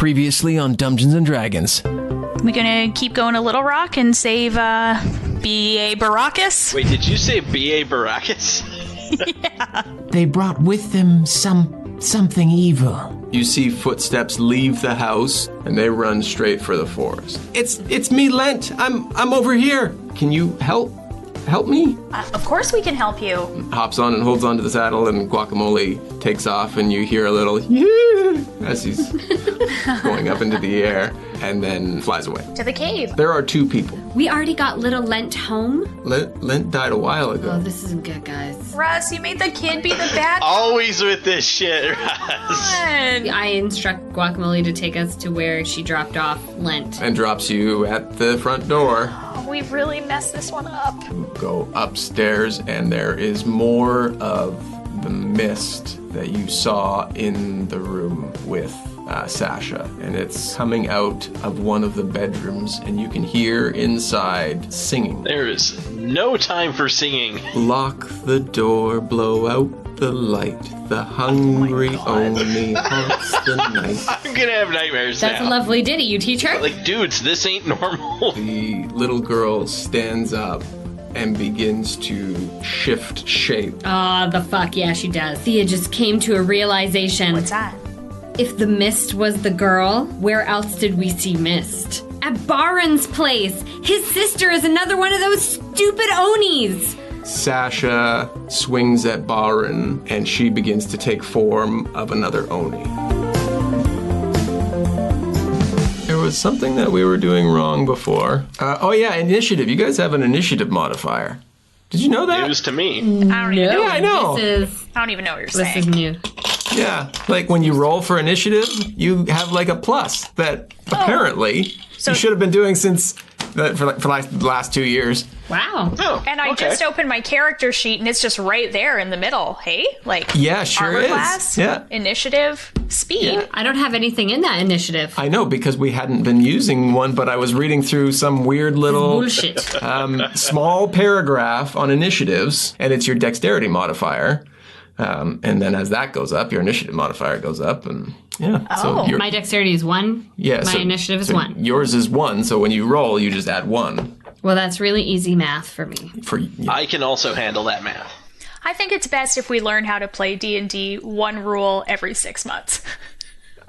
Previously on Dumbgeons and Dragons. We're gonna keep going to Little Rock and save B.A. Baracus. Wait, did you say B.A. Baracus? Yeah. They brought with them something evil. You see footsteps leave the house, and they run straight for the forest. It's me, Lent. I'm over here. Can you help me? Of course we can help you. Hops on and holds onto the saddle, and Guacamole takes off, and you hear a little yeah as he's going up into the air, and then flies away. To the cave. There are two people. We already got little Lent home? Lent died a while ago. Oh, this isn't good, guys. Russ, you made the kid be the bad Always with this shit, Russ. I instruct Guacamole to take us to where she dropped off Lent. And drops you at the front door. Oh, we've really messed this one up. Go upstairs, and there is more of the mist that you saw in the room with Sasha, and it's coming out of one of the bedrooms, and you can hear inside singing. There is no time for singing. Lock the door, blow out the light. The hungry only haunts the night. I'm gonna have nightmares That's now. a lovely ditty. You teach her? Like, dudes, this ain't normal. The little girl stands up and begins to shift shape. Aw, the fuck, yeah, she does. Thea just came to a realization. What's that? If the mist was the girl, where else did we see mist? At Baron's place. His sister is another one of those stupid Onis. Sasha swings at Barin, and she begins to take form of another Oni. There was something that we were doing wrong before. Oh yeah, initiative. You guys have an initiative modifier. Did you know that? News to me. I don't even know. Yeah, I know. I don't even know what you're This saying. is new. Yeah, like when you roll for initiative, you have like a plus that apparently you should have been doing since for like the last 2 years. Wow. Oh, And I just opened my character sheet, and it's just right there in the middle. Hey, like Yeah, sure armor is. class, Yeah. initiative, speed. Yeah. I don't have anything in that initiative. I know, because we hadn't been using one, but I was reading through some weird little Bullshit. small paragraph on initiatives, and it's your dexterity modifier. And then as that goes up, your initiative modifier goes up, and yeah. So My dexterity is 1. yeah, My initiative is 1. Yours is 1, so when you roll, you just add 1. Well, that's really easy math for me. I can also handle that math. I think it's best if we learn how to play D&D one rule every 6 months.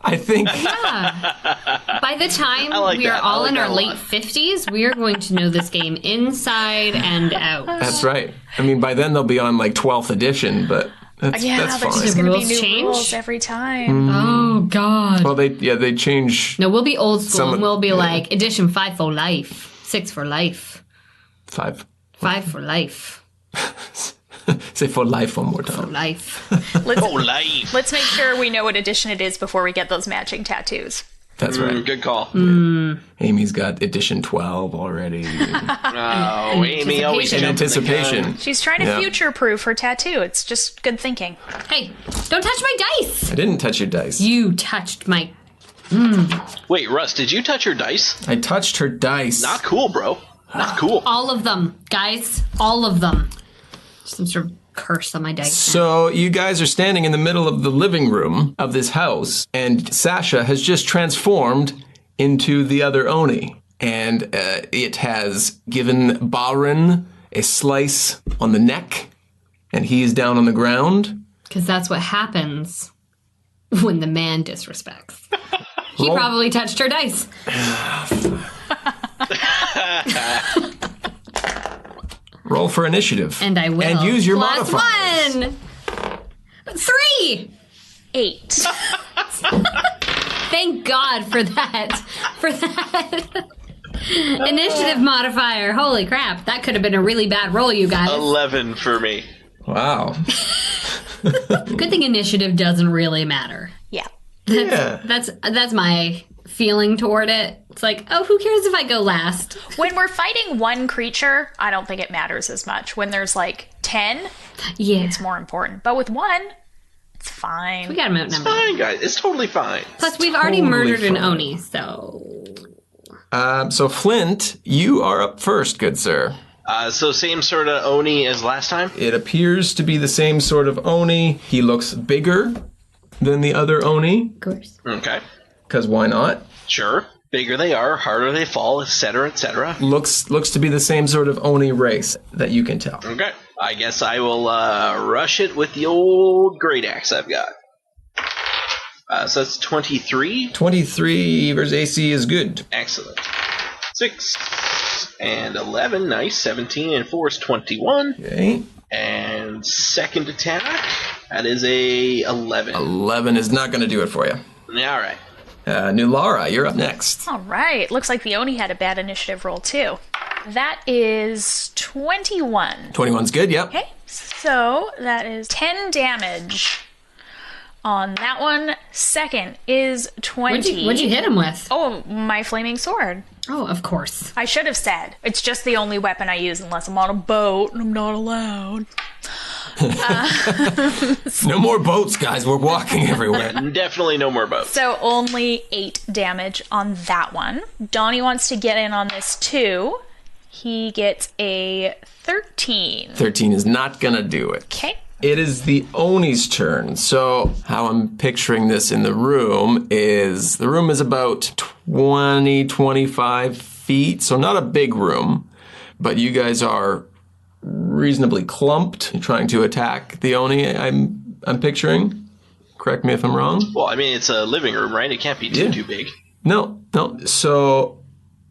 I think By the time like we are that. I all like in that our a late lot. 50s, we are going to know this game inside and out. that's right. I mean, by then they'll be on like 12th edition, but that's There's fine. just going to be rules new change? rules every time. Oh, God. Well, they change No, we'll be old school Some- and we'll be yeah. like, edition 5 for life, 6 for life, 5. 5 for life, Say for life one more for time. life. Life. Let's make sure we know what edition it is before we get those matching tattoos. That's right. Good call. Amy's got edition 12 already. Oh, Amy always In jumping the anticipation. gun. She's trying to Yeah. future-proof her tattoo. It's just good thinking. Hey, don't touch my dice! I didn't touch your dice. You touched my... Wait, Russ, did you touch your dice? I touched her dice. Not cool, bro. Not cool. All of them, guys. All of them. Some sort of curse on my dice. So you guys are standing in the middle of the living room of this house, and Sasha has just transformed into the other Oni. And it has given Barin a slice on the neck, and he is down on the ground. Because that's what happens when the man disrespects. He Roll. probably touched her dice. Roll for initiative. And I will. And use your Plus modifiers. 1! 3! 8. Thank God for that. For that. Initiative modifier. Holy crap. That could have been a really bad roll, you guys. 11 for me. Wow. Good thing initiative doesn't really matter. Yeah. Yeah. That's my feeling toward it. It's like, oh, who cares if I go last? When we're fighting one creature, I don't think it matters as much. When there's like 10, Yeah. it's more important. But with one, it's fine. We got him outnumbered. Fine, guys. It's totally fine. Plus, we've already Totally murdered an fine. Oni, so... So Flint, you are up first, good sir. So same sort of Oni as last time? It appears to be the same sort of Oni. He looks bigger than the other Oni. Of course. Okay. because why not? Sure. Bigger they are, harder they fall, etc., etc. Looks to be the same sort of Oni race that you can tell. Okay. I guess I will rush it with the old great axe I've got. So that's 23. 23 versus AC is good. Excellent. 6 and 11. Nice. 17 and 4 is 21. Okay. And second attack, that is a 11. 11 is not going to do it for you. All right. Nulara, you're up next. All right. Looks like the Oni had a bad initiative roll, too. That is 21. 21's good, yep. Okay. So that is 10 damage on that one. Second is 20. What'd you hit him with? Oh, my flaming sword. Oh, of course. I should have said. It's just the only weapon I use unless I'm on a boat and I'm not allowed. No more boats, guys. We're walking everywhere. Definitely no more boats. So only 8 damage on that one. Donnie wants to get in on this too. He gets a 13. 13 is not going to do it. Okay. It is the Oni's turn. So how I'm picturing this in the room is about 20, 25 feet. So not a big room, but you guys are reasonably clumped trying to attack the Oni I'm picturing. Correct me if I'm wrong. Well, I mean, it's a living room, right? It can't be too big. No. So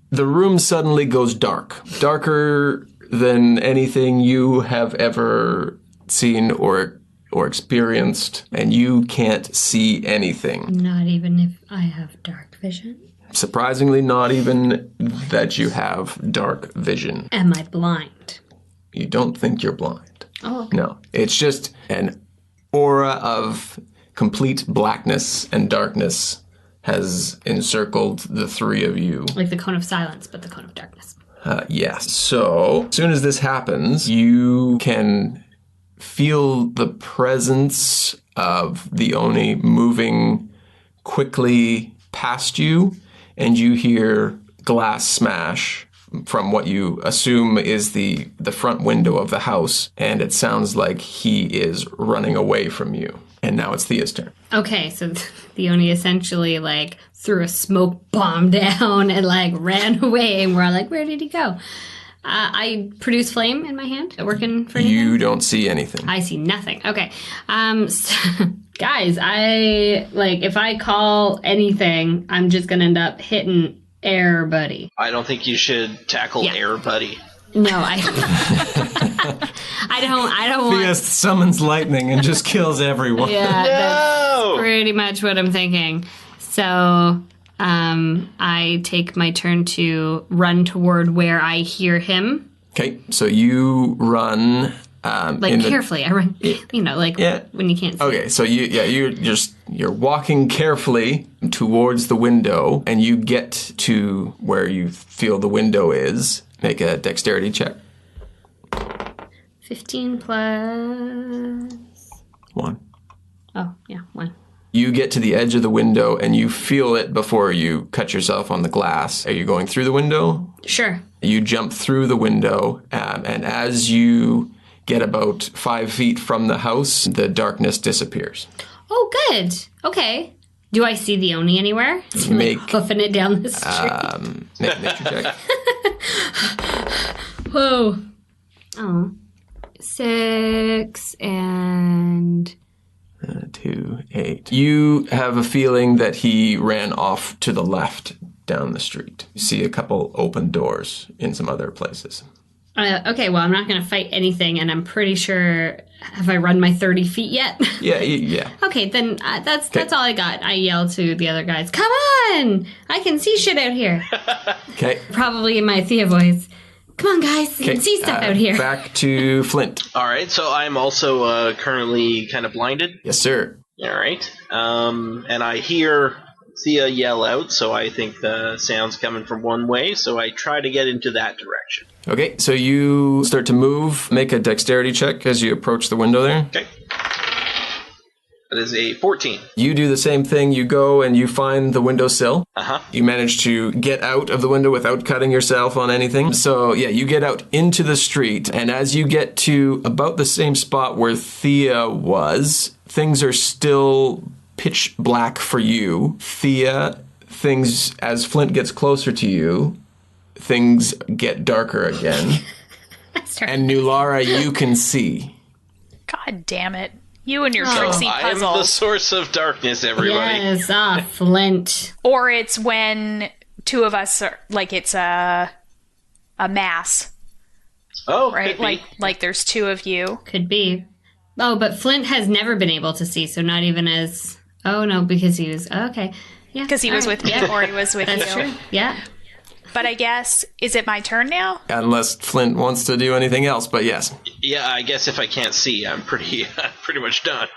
the room suddenly goes dark. Darker than anything you have ever seen or experienced, and you can't see anything. Not even if I have dark vision. Surprisingly, not even that you have dark vision. Am I blind? You don't think you're blind. Oh, okay. No, it's just an aura of complete blackness and darkness has encircled the three of you. Like the cone of silence, but the cone of darkness. Yes. So, as soon as this happens, you can feel the presence of the Oni moving quickly past you, and you hear glass smash from what you assume is the front window of the house, and it sounds like he is running away from you. And now it's Thia's turn. Okay, so the Oni essentially like threw a smoke bomb down and like ran away, and we're all like, where did he go? I produce flame in my hand. Working for anything? You don't see anything. I see nothing. Okay. So, guys, if I call anything, I'm just gonna end up hitting Air Buddy. I don't think you should tackle Air Buddy. No, I don't want. Thea summons lightning and just kills everyone. Yeah, that's pretty much what I'm thinking. So, I take my turn to run toward where I hear him. Okay, so you run. Carefully. I run, when you can't see. Okay, so you're walking carefully towards the window, and you get to where you feel the window is. Make a dexterity check. 15 plus... 1. Oh, yeah, 1. You get to the edge of the window, and you feel it before you cut yourself on the glass. Are you going through the window? Sure. You jump through the window, and as you get about 5 feet from the house, the darkness disappears. Oh, good. Okay. Do I see the Oni anywhere? Hoofing it down the street. Make a nature check. Whoa. Oh. 6 and... 2, 8. You have a feeling that he ran off to the left down the street. You see a couple open doors in some other places. Okay, well, I'm not going to fight anything, and I'm pretty sure... Have I run my 30 feet yet? Yeah. Okay, then that's all I got. I yell to the other guys, come on! I can see shit out here. Okay. Probably in my Thia voice. Come on, guys, I can see stuff out here. Back to Flint. All right, so I'm also currently kind of blinded. Yes, sir. All right. And I hear Thia yell out, so I think the sound's coming from one way, so I try to get into that direction. Okay, so you start to move. Make a dexterity check as you approach the window there. Okay. That is a 14. You do the same thing. You go and you find the windowsill. Uh-huh. You manage to get out of the window without cutting yourself on anything. So, yeah, you get out into the street. And as you get to about the same spot where Thia was, things are still pitch black for you. Thia, things, as Flint gets closer to you, things get darker again. And Nulara, you can see. God damn it. You and your tricksy I am puzzles. the source of darkness, everybody. Yes, Flint. Or it's when two of us are, like, it's a mass, Oh, right? could be. Like there's two of you. Could be. Oh, but Flint has never been able to see, so not even as... Oh, no, because he was... Okay. Yeah. Because he was with me, or he was with That's you. true. Yeah. But I guess, is it my turn now? Unless Flint wants to do anything else, but yes. Yeah, I guess if I can't see, I'm pretty much done.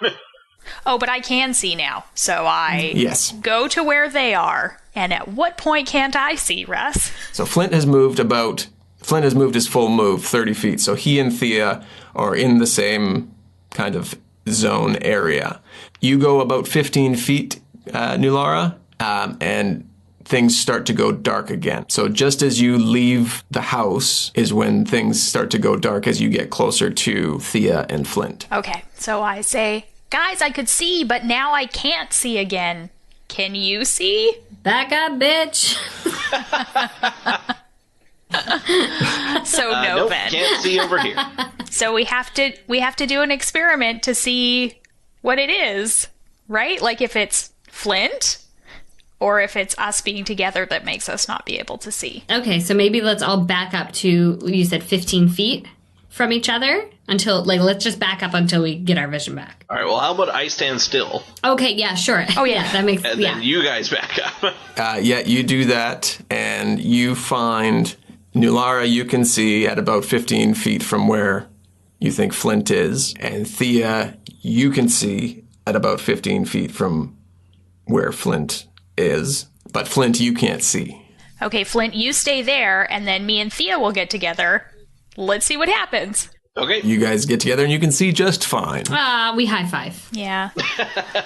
Oh, but I can see now. So I Yes. go to where they are. And at what point can't I see, Russ? So Flint has moved his full move 30 feet. So he and Thea are in the same kind of zone area. You go about 15 feet, Nulara, and things start to go dark again. So just as you leave the house is when things start to go dark as you get closer to Thea and Flint. Okay, so I say, guys, I could see, but now I can't see again. Can you see? Back up, bitch. So no, Nope, Ben. can't see over here. So we have to do an experiment to see what it is, right? Like if it's Flint, or if it's us being together that makes us not be able to see. Okay, so maybe let's all back up to, you said 15 feet from each other until, like, let's just back up until we get our vision back. All right, well, how about I stand still, Okay, yeah, sure. Oh, yeah, that makes, and yeah. then you guys back up? Yeah, you do that, and you find Nulara you can see at about 15 feet from where you think Flint is, and Thea you can see at about 15 feet from where Flint is, but Flint you can't see. Okay, Flint, you stay there, and then me and Thea will get together. Let's see what happens. Okay. You guys get together and you can see just fine. We high five. Yeah.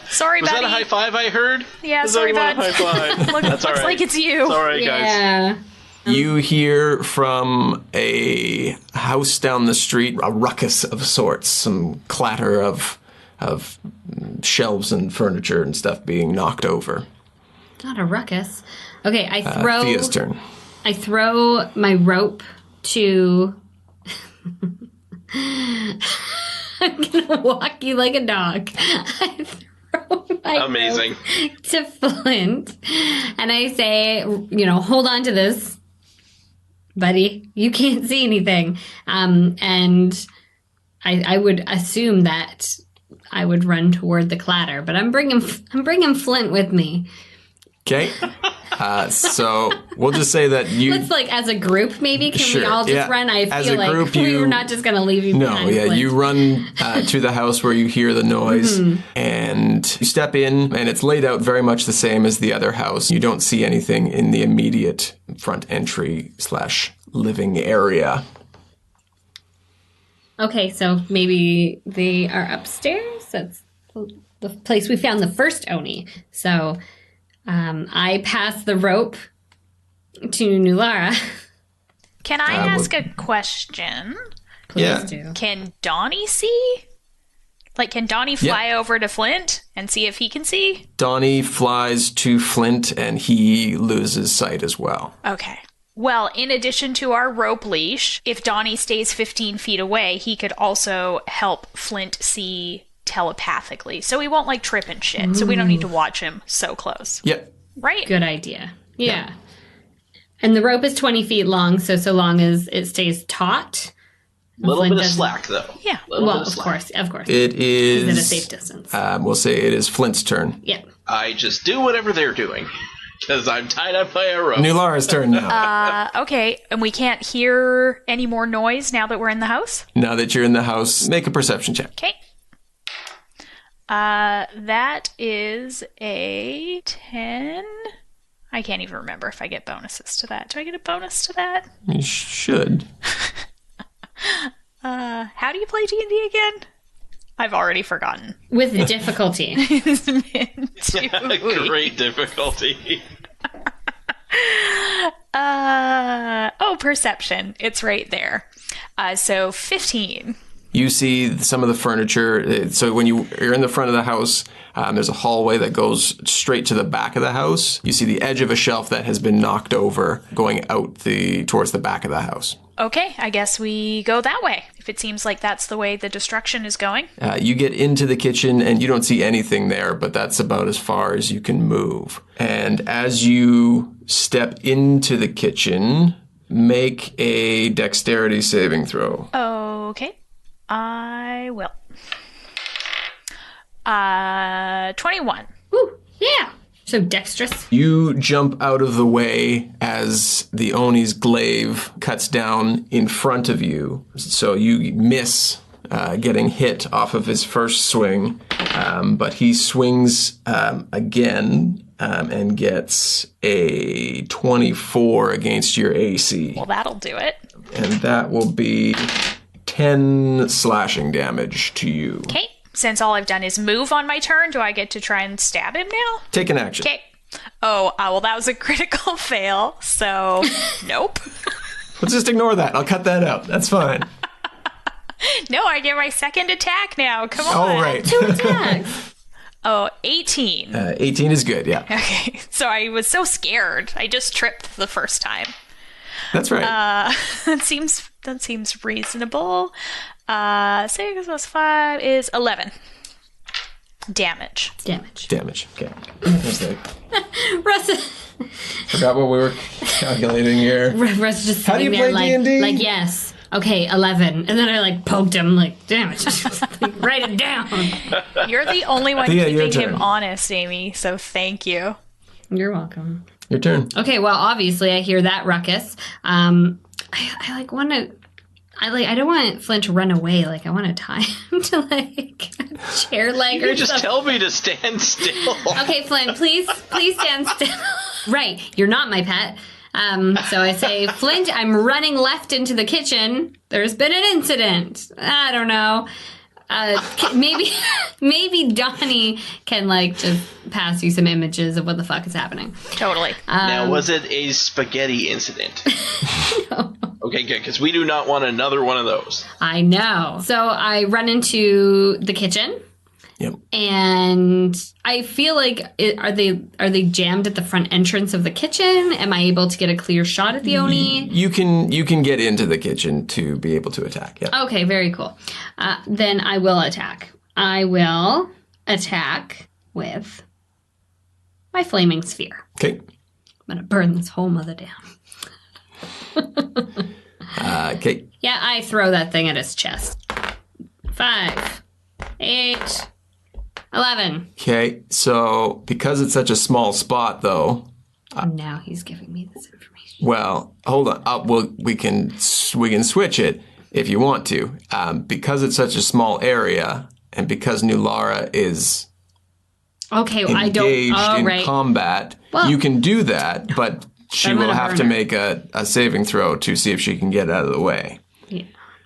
Sorry, Was buddy. that a high five I heard? Yeah, Does sorry, anyone bud. high five? Looks all right. like it's you. All right, guys. Yeah. You hear from a house down the street a ruckus of sorts, some clatter of shelves and furniture and stuff being knocked over. Not a ruckus. Okay, I throw... Thea's turn. I throw my rope to... I'm gonna walk you like a dog. I throw my Amazing. rope to Flint, and I say, hold on to this, buddy. You can't see anything. And I would assume that I would run toward the clatter, but I'm bringing Flint with me. Okay. So we'll just say that you... Let's, as a group, maybe? Can we Sure, all just yeah. run? I As feel a like group, we're not just going to leave you No, behind. yeah, Flint. you run to the house where you hear the noise, and you step in, and it's laid out very much the same as the other house. You don't see anything in the immediate front entry / living area. Okay, so maybe they are upstairs. That's the place we found the first Oni. So I pass the rope to Nulara. Can I ask a question? Yeah. Do. Can Donnie see? Can Donnie fly over to Flint and see if he can see? Donnie flies to Flint, and he loses sight as well. Okay. Well, in addition to our rope leash, if Donnie stays 15 feet away, he could also help Flint see telepathically. So he won't, trip and shit. So we don't need to watch him so close. Yep. Right? Good idea. Yeah. And the rope is 20 feet long, so long as it stays taut. A little Flint bit of doesn't- slack, though. Yeah. Well, of course. It is... Is it a safe distance? We'll say it is Flint's turn. Yeah. I just do whatever they're doing, because I'm tied up by a rope. Nulara's turn now. Okay, and we can't hear any more noise now that we're in the house? Now that you're in the house, make a perception check. Okay. That is a 10. I can't even remember if I get bonuses to that. Do I get a bonus to that? You should. How do you play D&D again? I've already forgotten. With difficulty. Great difficulty. Perception. It's right there. So 15. You see some of the furniture. So when you're in the front of the house, there's a hallway that goes straight to the back of the house. You see the edge of a shelf that has been knocked over going out towards the back of the house. Okay, I guess we go that way, if it seems like that's the way the destruction is going. You get into the kitchen and you don't see anything there, but that's about as far as you can move. And as you step into the kitchen, make a dexterity saving throw. Okay, I will. 21. Woo, yeah. So dexterous. You jump out of the way as the Oni's glaive cuts down in front of you. So you miss getting hit off of his first swing, but he swings again and gets a 24 against your AC. Well, that'll do it. And that will be 10 slashing damage to you. Okay. Since all I've done is move on my turn, do I get to try and stab him now? Take an action. Okay. Oh, well, that was a critical fail, so nope. Let's just ignore that. I'll cut that out. That's fine. No, I get my second attack now. Come on. Oh, right. 2 attacks. 18. 18 is good, yeah. Okay, so I was so scared. I just tripped the first time. That's right. That seems reasonable. 6 plus 5 is 11. Damage. Damage. Okay. There's the... Russ, Forgot what we were calculating here. Russ just How do you sitting there play D&D? like, yes. Okay, 11. And then I poked him damn it. Write it down. You're the only one Thia, your keeping turn. him honest, Amy, so thank you. You're welcome. Your turn. Okay, well, obviously I hear that ruckus. I don't want Flint to run away. I want to tie him to a chair leg You or just something. tell me to stand still. Okay, Flint, please stand still. Right, you're not my pet. So I say, Flint, I'm running left into the kitchen. There's been an incident. I don't know. Maybe Donnie can just pass you some images of what the fuck is happening. Totally. Now, was it a spaghetti incident? No. Okay, good, because we do not want another one of those. I know. So I run into the kitchen. Yep. And I feel are they jammed at the front entrance of the kitchen? Am I able to get a clear shot at the Oni? You can get into the kitchen to be able to attack. Yeah. Okay, very cool. Then I will attack. I will attack with my flaming sphere. Okay. I'm gonna burn this whole mother down. Okay. Yeah, I throw that thing at his chest. 5, 8, 11. Okay. So because it's such a small spot, though. Now he's giving me this information. Well, hold on. We can switch it if you want to. Because it's such a small area, and because Nulara is Okay, well, engaged in right. combat, Well- you can do that, but she I'm will gonna have burn to her. make a saving throw to see if she can get out of the way. Yeah.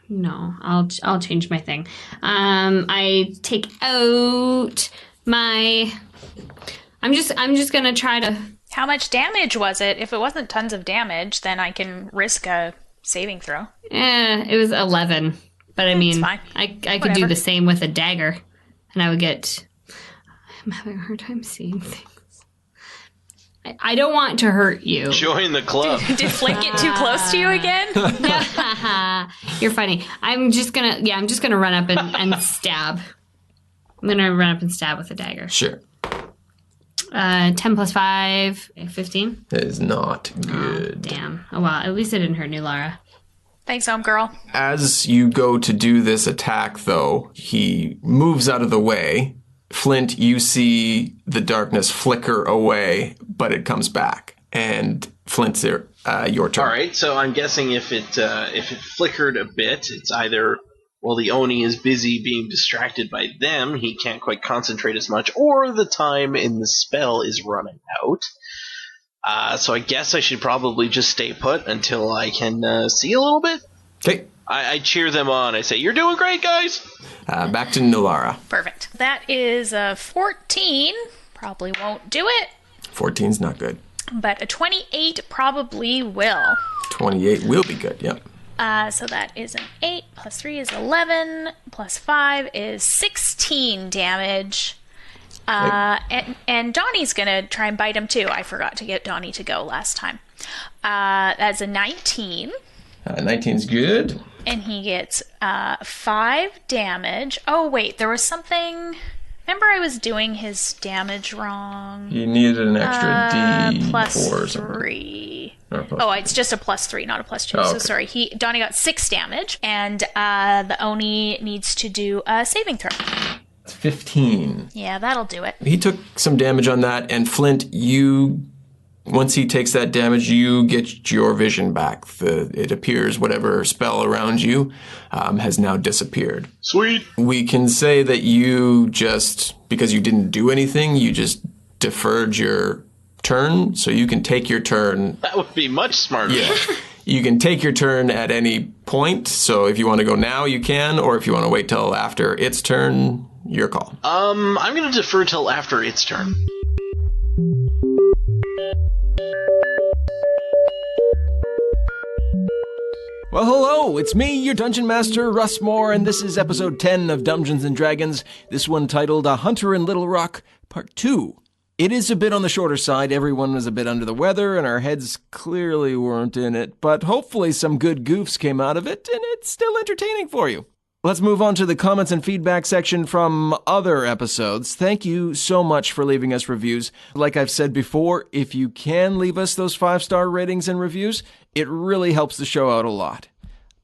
No, I'll change my thing. I take out my. I'm just gonna try to. How much damage was it? If it wasn't tons of damage, then I can risk a saving throw. It was 11, but I mean, fine. I could do Whatever. the same with a dagger, and I would get. I'm having a hard time seeing things. I don't want to hurt you. Join the club. Did Flint get too close to you again? You're funny. I'm just gonna run up and stab. I'm gonna run up and stab with a dagger. Sure. 10 plus 5, 15. That is not good. Damn. Oh well, at least I didn't hurt Nulara. Thanks, homegirl. As you go to do this attack, though, he moves out of the way. Flint, you see the darkness flicker away, but it comes back. And Flint's your turn. All right, so I'm guessing if it flickered a bit, it's either while the Oni is busy being distracted by them, he can't quite concentrate as much, or the time in the spell is running out. So I guess I should probably just stay put until I can see a little bit. Okay. I cheer them on. I say, "You're doing great, guys." Back to Nulara. Perfect. That is a 14. Probably won't do it, 14's not good. but a 28 probably will. 28 will be good, yep. So that is an 8, plus 3 is 11, plus 5 is 16 damage. And Donnie's going to try and bite him too. I forgot to get Donnie to go last time. That's a 19. 19's good. And he gets 5 damage. Oh, wait, there was something... Remember I was doing his damage wrong? You needed an extra D4 plus or something. 3. Plus it's just a plus 3, not a plus 2. Oh, So okay. sorry. Donnie got 6 damage, and the Oni needs to do a saving throw. 15. Yeah, that'll do it. He took some damage on that, and Flint, once he takes that damage, you get your vision back. It appears whatever spell around you has now disappeared. Sweet. We can say that you just, because you didn't do anything, you just deferred your turn, so you can take your turn. That would be much smarter. Yeah. You can take your turn at any point, so if you want to go now, you can, or if you want to wait till after its turn, your call. I'm going to defer till after its turn. Well, hello, it's me, your Dungeon Master, Russ Moore, and this is episode 10 of Dumbgeons and Dragons, this one titled A Hunter in Little Rock, Part 2. It is a bit on the shorter side, everyone was a bit under the weather, and our heads clearly weren't in it, but hopefully some good goofs came out of it, and it's still entertaining for you. Let's move on to the comments and feedback section from other episodes. Thank you so much for leaving us reviews. Like I've said before, if you can leave us those 5-star ratings and reviews, it really helps the show out a lot.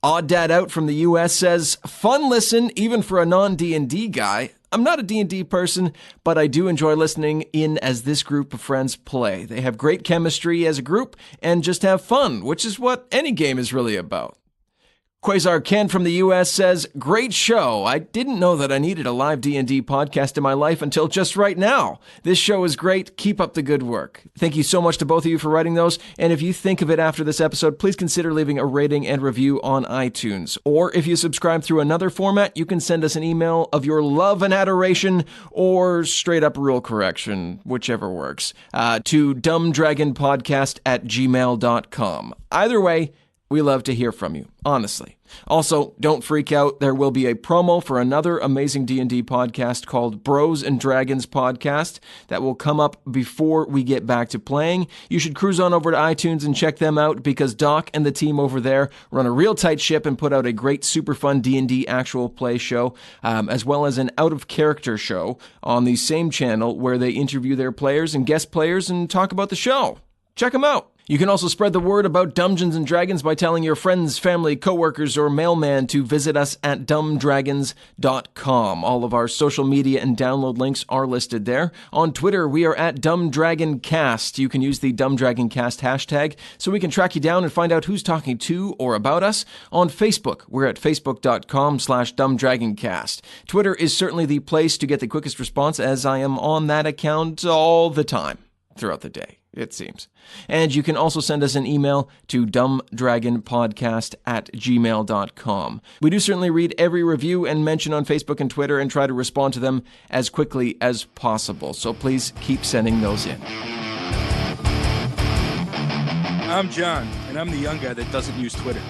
Odd Dad Out from the US says, fun listen even for a non-D&D guy. I'm not a D&D person, but I do enjoy listening in as this group of friends play. They have great chemistry as a group and just have fun, which is what any game is really about. Quasar Ken from the US says, great show. I didn't know that I needed a live D&D podcast in my life until just right now. This show is great. Keep up the good work. Thank you so much to both of you for writing those. And if you think of it after this episode, please consider leaving a rating and review on iTunes. Or if you subscribe through another format, you can send us an email of your love and adoration or straight up rule correction, whichever works, to dumbdragonpodcast@gmail.com. Either way, we love to hear from you, honestly. Also, don't freak out. There will be a promo for another amazing D&D podcast called Bros and Dragons Podcast that will come up before we get back to playing. You should cruise on over to iTunes and check them out because Doc and the team over there run a real tight ship and put out a great, super fun D&D actual play show, as well as an out-of-character show on the same channel where they interview their players and guest players and talk about the show. Check them out. You can also spread the word about Dumbgeons and Dragons by telling your friends, family, coworkers, or mailman to visit us at dumbdragons.com. All of our social media and download links are listed there. On Twitter, we are at DumbDragonCast. You can use the DumbDragonCast hashtag so we can track you down and find out who's talking to or about us. On Facebook, we're at facebook.com/DumbDragonCast. Twitter is certainly the place to get the quickest response as I am on that account all the time throughout the day, it seems. And you can also send us an email to dumbdragonpodcast@gmail.com. We do certainly read every review and mention on Facebook and Twitter and try to respond to them as quickly as possible. So please keep sending those in. I'm John, and I'm the young guy that doesn't use Twitter.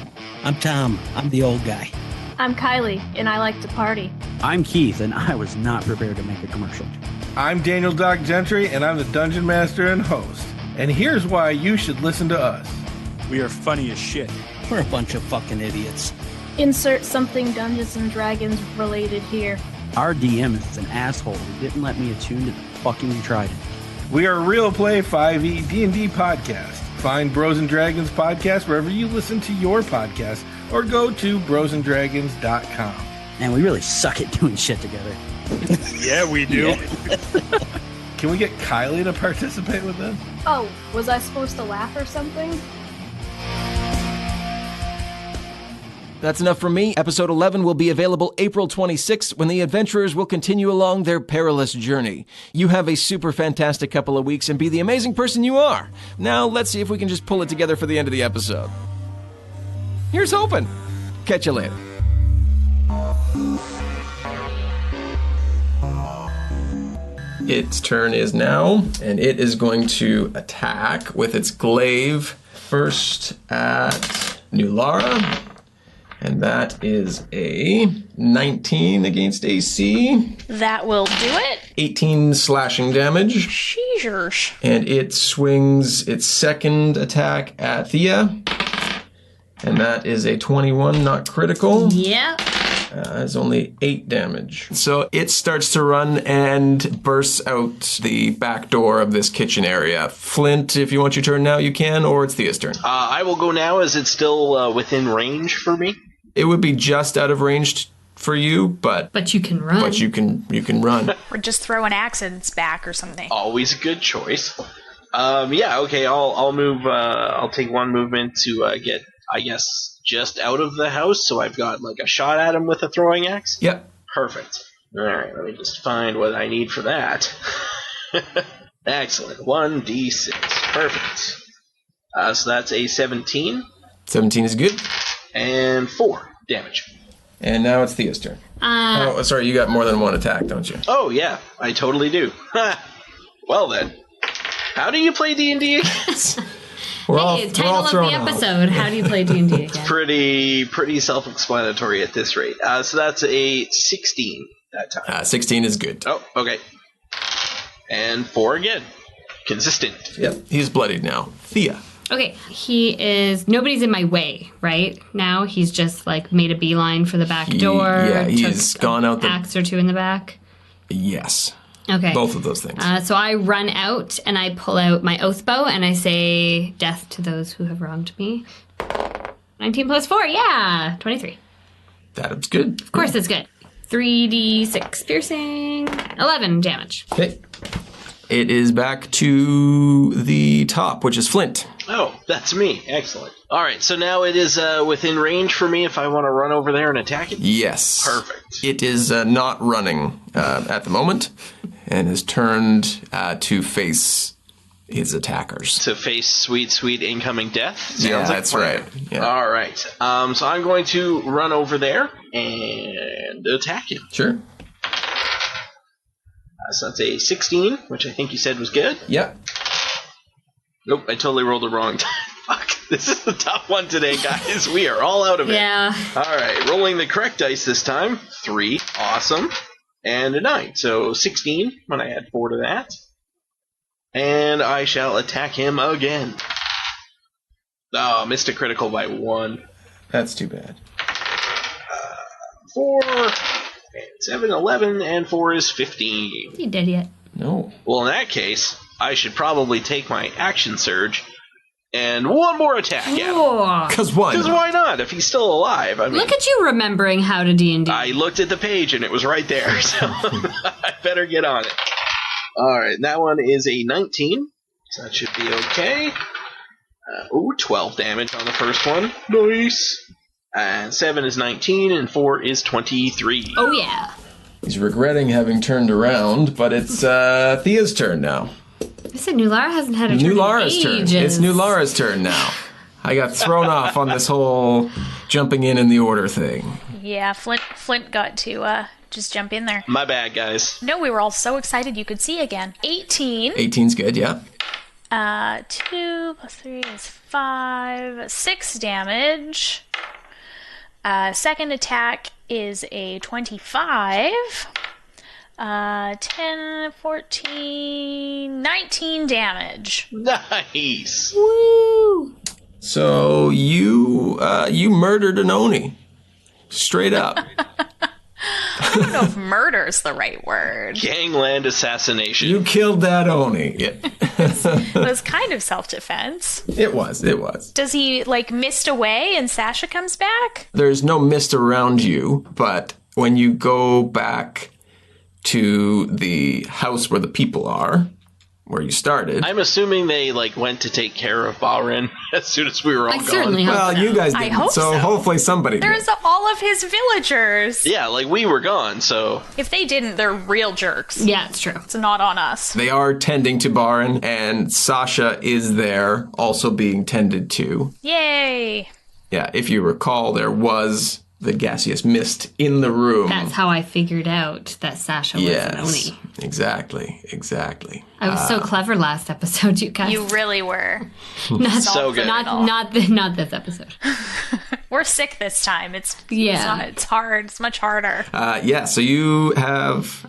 I'm Tom. I'm the old guy. I'm Kylie, and I like to party. I'm Keith, and I was not prepared to make a commercial. I'm Daniel Doc Gentry, and I'm the Dungeon Master and host. And here's why you should listen to us. We are funny as shit. We're a bunch of fucking idiots. Insert something Dungeons and Dragons related here. Our DM is an asshole who didn't let me attune to the fucking Trident. We are a Real Play 5e D&D podcast. Find Bros and Dragons podcast wherever you listen to your podcast, or go to brosanddragons.com. And we really suck at doing shit together. Yeah, we do. Can we get Kylie to participate with us? Oh, was I supposed to laugh or something? That's enough from me. Episode 11 will be available April 26th when the adventurers will continue along their perilous journey. You have a super fantastic couple of weeks and be the amazing person you are. Now, let's see if we can just pull it together for the end of the episode. Here's hoping. Catch you later. Its turn is now, and it is going to attack with its glaive first at Nulara. And that is a 19 against AC. That will do it. 18 slashing damage. Sheezers. And it swings its second attack at Thea. And that is a 21, not critical. Yeah. It's only 8 damage. So it starts to run and bursts out the back door of this kitchen area. Flint, if you want your turn now, you can, or it's Thea's turn. I will go now as it's still within range for me. It would be just out of range for you, but you can run. But you can run. Or just throw an axe in its back or something. Always a good choice. Yeah, okay, I'll move, I'll take one movement to get, I guess, just out of the house, so I've got like a shot at him with a throwing axe? Yep. Perfect. Alright, let me just find what I need for that. Excellent. 1d6. Perfect. So that's a 17. 17 is good. And 4 damage. And now it's Thea's turn. Oh, sorry, you got more than one attack, don't you? Oh, yeah, I totally do. Well then. How do you play D&D again? Title of the episode. How do you play D&D again? Pretty self-explanatory at this rate. So that's a 16 that time. 16 is good. Oh, okay. And 4 again. Consistent. Yep. He's bloodied now. Thea. Okay, nobody's in my way, right? Now he's just like made a beeline for the back door. Yeah, he's gone out the axe or two in the back. Yes. Okay. Both of those things. So I run out and I pull out my oath bow and I say, "Death to those who have wronged me." 19 plus 4, yeah, 23. That's good. Of course, it's good. 3d6 piercing, 11 damage. Okay. It is back to the top, which is Flint. Oh, that's me. Excellent. All right, so now it is within range for me if I want to run over there and attack it? Yes. Perfect. It is not running at the moment and has turned to face his attackers. To face sweet, sweet incoming death? Sounds that's right. Yeah. All right. So I'm going to run over there and attack him. Sure. So that's a 16, which I think you said was good. Yeah. Nope, I totally rolled it wrong. Fuck, this is the tough one today, guys. We are all out of it. Yeah. All right, rolling the correct dice this time. 3, awesome. And a 9, so 16 when I add 4 to that. And I shall attack him again. Oh, missed a critical by 1. That's too bad. 4... And 7, 11, and 4 is 15. You dead yet? No. Well, in that case, I should probably take my action surge and one more attack at him. Because why not? Because why not? If he's still alive. I mean, look at you remembering how to D&D. I looked at the page and it was right there, so I better get on it. All right, that one is a 19, so that should be okay. 12 damage on the first one. Nice. And 7 is 19, and 4 is 23. Oh, yeah. He's regretting having turned around, but it's Thea's turn now. I said Nulara hasn't had a turn Nulara's in ages. turn. It's Nulara's turn now. I got thrown off on this whole jumping in the order thing. Yeah, Flint got to just jump in there. My bad, guys. No, we were all so excited you could see again. 18. 18's good, yeah. 2 plus 3 is 5. 6 damage. Second attack is a 25. 10, 14, 19 damage. Nice. Woo! So you murdered an Oni. Straight up. I don't know if murder's the right word. Gangland assassination. You killed that Oni. Yeah. It was kind of self-defense. It was. Does he, mist away and Sasha comes back? There's no mist around you, but when you go back to the house where the people are, where you started... I'm assuming they, went to take care of Balrin as soon as we were all gone. Certainly hope well, so. you guys I didn't, hope so. hopefully somebody There's did. all of his villagers. Yeah, we were gone, so... If they didn't, they're real jerks. Yeah, it's true. It's not on us. They are tending to Balrin, and Sasha is there, also being tended to. Yay! Yeah, if you recall, there was the gaseous mist in the room. That's how I figured out that Sasha was an Oni. Exactly. I was so clever last episode, you guys. You really were. Not So good. Not this episode. We're sick this time. It's hard. It's much harder. So you have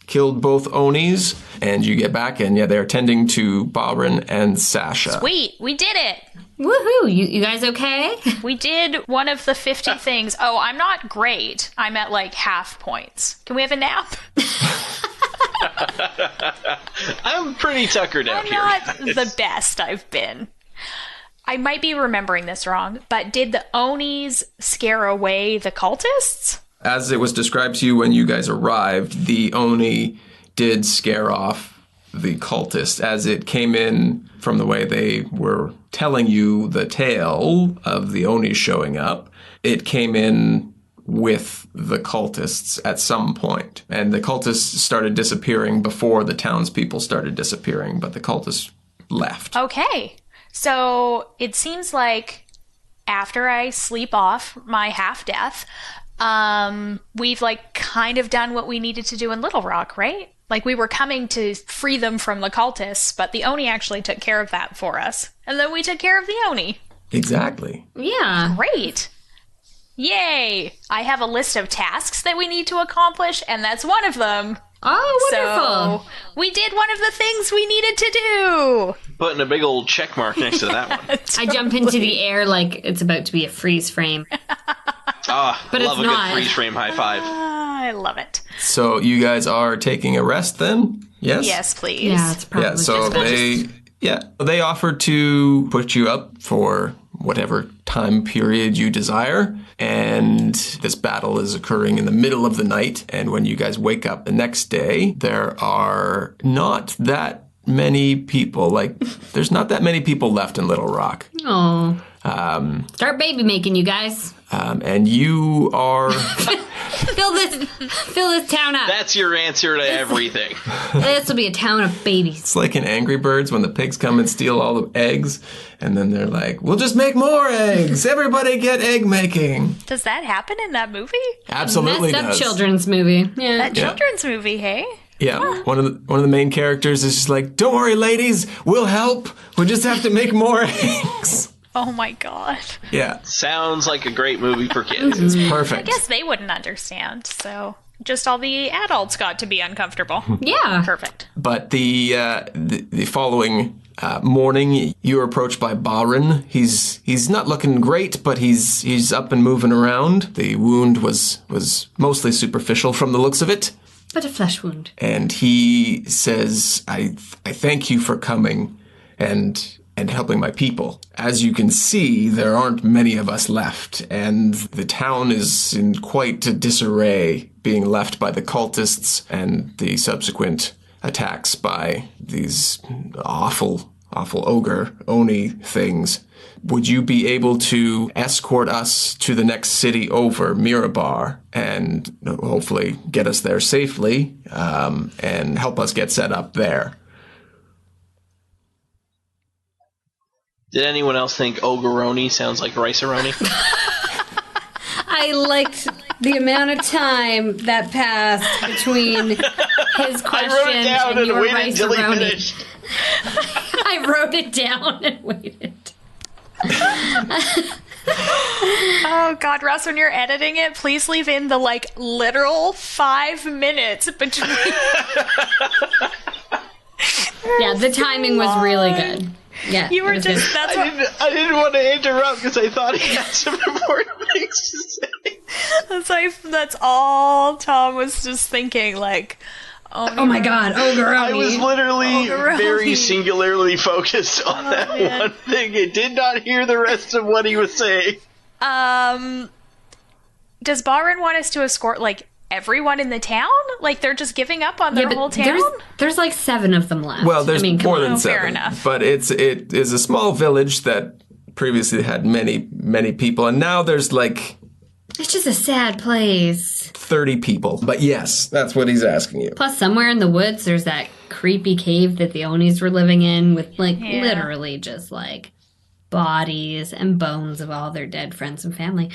killed both Onis, and you get back, and they're tending to Balrin and Sasha. Sweet, we did it. Woohoo! You guys okay? We did one of the 50 things. Oh, I'm not great. I'm at like half points. Can we have a nap? I'm pretty tuckered out here. I'm not the best I've been. I might be remembering this wrong, but did the Onis scare away the cultists? As it was described to you when you guys arrived, the Oni did scare off the cultists as it came in from the way they were telling you the tale of the Oni showing up. It came in with the cultists at some point, and the cultists started disappearing before the townspeople started disappearing, but the cultists left. Okay, so it seems like after I sleep off my half-death, we've like kind of done what we needed to do in Little Rock, right? Like we were coming to free them from the cultists, but the Oni actually took care of that for us. And then we took care of the Oni. Exactly. Yeah. Great. Yay! I have a list of tasks that we need to accomplish, and that's one of them. Oh, wonderful. So we did one of the things we needed to do. Putting a big old check mark next to that one. I jump into the air like it's about to be a freeze frame. But love a good freeze frame high five. I love it. So you guys are taking a rest then? Yes? Yes, please. Yeah, it's probably they offered to put you up for whatever time period you desire. And this battle is occurring in the middle of the night. And when you guys wake up the next day, there are not that many people. Like, there's not that many people left in Little Rock. Oh. Start baby making, you guys. And you are... fill this town up. That's your answer to everything. This will be a town of babies. It's like in Angry Birds when the pigs come and steal all the eggs, and then they're like, we'll just make more eggs. Everybody get egg making. Does that happen in that movie? Absolutely does. Messed up children's movie. Yeah. That children's movie, hey? Yeah, one of the main characters is just like, don't worry, ladies, we'll help. We'll just have to make more eggs. Oh my god. Yeah. Sounds like a great movie for kids. It's perfect. I guess they wouldn't understand, so just all the adults got to be uncomfortable. Yeah. Perfect. But the following morning, you're approached by Balrin. He's not looking great, but he's up and moving around. The wound was mostly superficial from the looks of it. But a flesh wound. And he says, I thank you for coming and helping my people. As you can see, there aren't many of us left, and the town is in quite a disarray, being left by the cultists and the subsequent attacks by these awful ogre Oni things. Would you be able to escort us to the next city over, Mirabar, and hopefully get us there safely, and help us get set up there? Did anyone else think Ogoroni sounds like Rice-A-Roni? I liked the amount of time that passed between his question I wrote it down and your waited until he Rice-A-Roni. finished. I wrote it down and waited. Oh god, Russ, when you're editing it, please leave in the literal 5 minutes between. Yeah, the timing was really good. Yeah, you were just. Good. I didn't want to interrupt because I thought he had some important things to say. That's all Tom was just thinking. Oh my god, Ogoroni. I was literally very singularly focused on that one thing. I did not hear the rest of what he was saying. Does Balrin want us to escort everyone in the town? They're just giving up on their whole town? There's 7 of them left. Well, there's more than 7. Fair enough. But it is a small village that previously had many, many people, and now there's it's just a sad place. 30 people. But yes, that's what he's asking you. Plus, somewhere in the woods, there's that creepy cave that the Onis were living in with, literally just, bodies and bones of all their dead friends and family.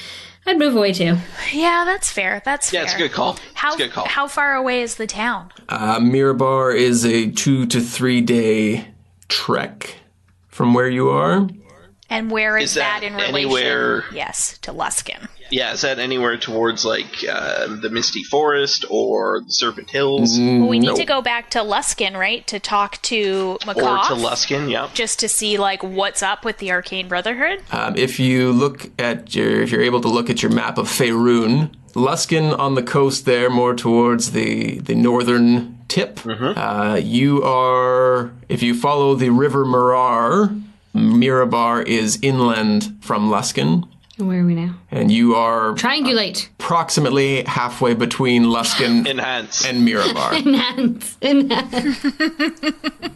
I'd move away, too. Yeah, that's fair. Fair. It's a good call. How far away is the town? Mirabar is a 2 to 3 day trek from where you are. And where is that in relation? Anywhere? Yes, to Luskin. Yeah, is that anywhere towards like the Misty Forest or the Serpent Hills? Well, we need to go back to Luskin, right, to talk to Makoff. Or to Luskin, yeah. Just to see like what's up with the Arcane Brotherhood. If you're able to look at your map of Faerun, Luskin on the coast there, more towards the northern tip. If you follow the River Mirabar is inland from Luskin. Where are we now? And you are... Triangulate. Approximately halfway between Luskin and Mirabar. Enhance.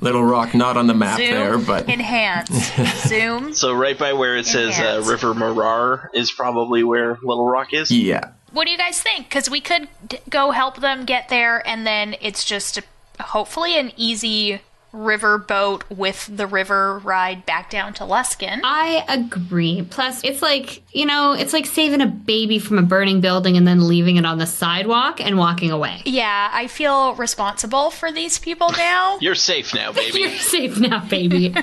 Little Rock not on the map Zoom, there, but... Enhance. Zoom. So right by where it says River Marar is probably where Little Rock is? Yeah. What do you guys think? Because we could go help them get there, and then it's just hopefully an easy river boat with the river ride back down to Luskin. I agree. Plus, it's like, it's like saving a baby from a burning building and then leaving it on the sidewalk and walking away. Yeah, I feel responsible for these people now. You're safe now, baby. You're safe now, baby.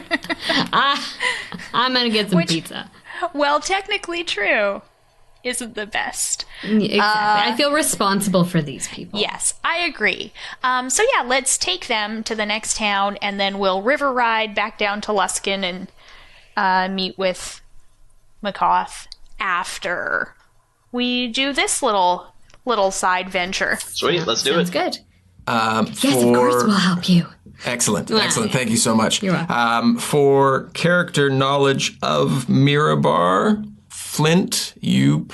I'm going to get some pizza. Well, technically true. Isn't the best. Exactly. I feel responsible for these people. Yes, I agree. So yeah, let's take them to the next town, and then we'll river ride back down to Luskin and meet with Makoff after we do this little side venture. Sweet, let's do it. Sounds good. Yes, of course we'll help you. Excellent. Thank you so much. You're welcome. For character knowledge of Mirabar, Flint, your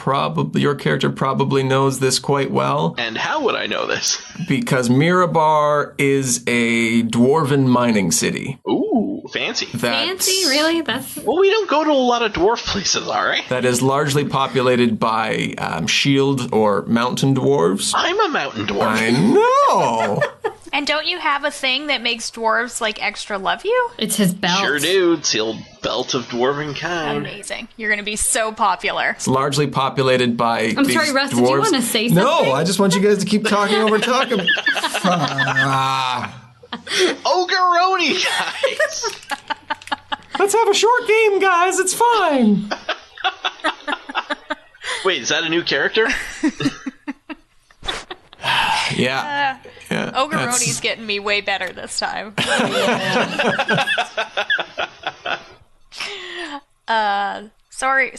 character probably knows this quite well. And how would I know this? Because Mirabar is a dwarven mining city. Ooh, fancy. Fancy, really? Well, we don't go to a lot of dwarf places, all right? That is largely populated by shield or mountain dwarves. I'm a mountain dwarf. I know. And don't you have a thing that makes dwarves like extra love you? It's his belt. Sure do. It's the old belt of dwarven kind. Amazing. You're going to be so popular. It's largely populated by I'm these sorry, Russ, dwarves. did you want to say something? No, I just want you guys to keep talking over talking. Ogeroni, guys! Let's have a short game, guys. It's fine. Wait, is that a new character? Yeah. Ogeroni's getting me way better this time. Sorry,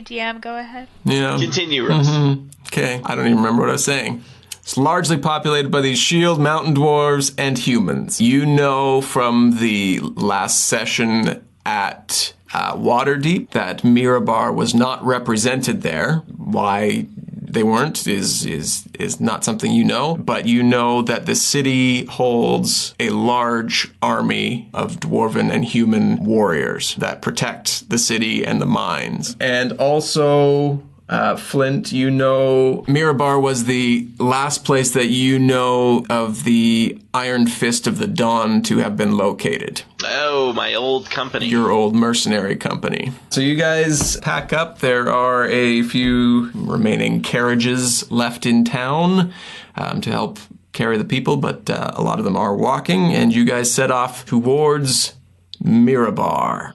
DM, go ahead. Yeah. Continue, Russ. Okay, I don't even remember what I was saying. It's largely populated by these shield mountain dwarves and humans. You know from the last session at Waterdeep that Mirabar was not represented there. Why they weren't is not something you know, but you know that the city holds a large army of dwarven and human warriors that protect the city and the mines. And also, Flint, you know, Mirabar was the last place that you know of the Iron Fist of the Dawn to have been located. Oh, my old company. Your old mercenary company. So you guys pack up. There are a few remaining carriages left in town to help carry the people, but a lot of them are walking, and you guys set off towards Mirabar.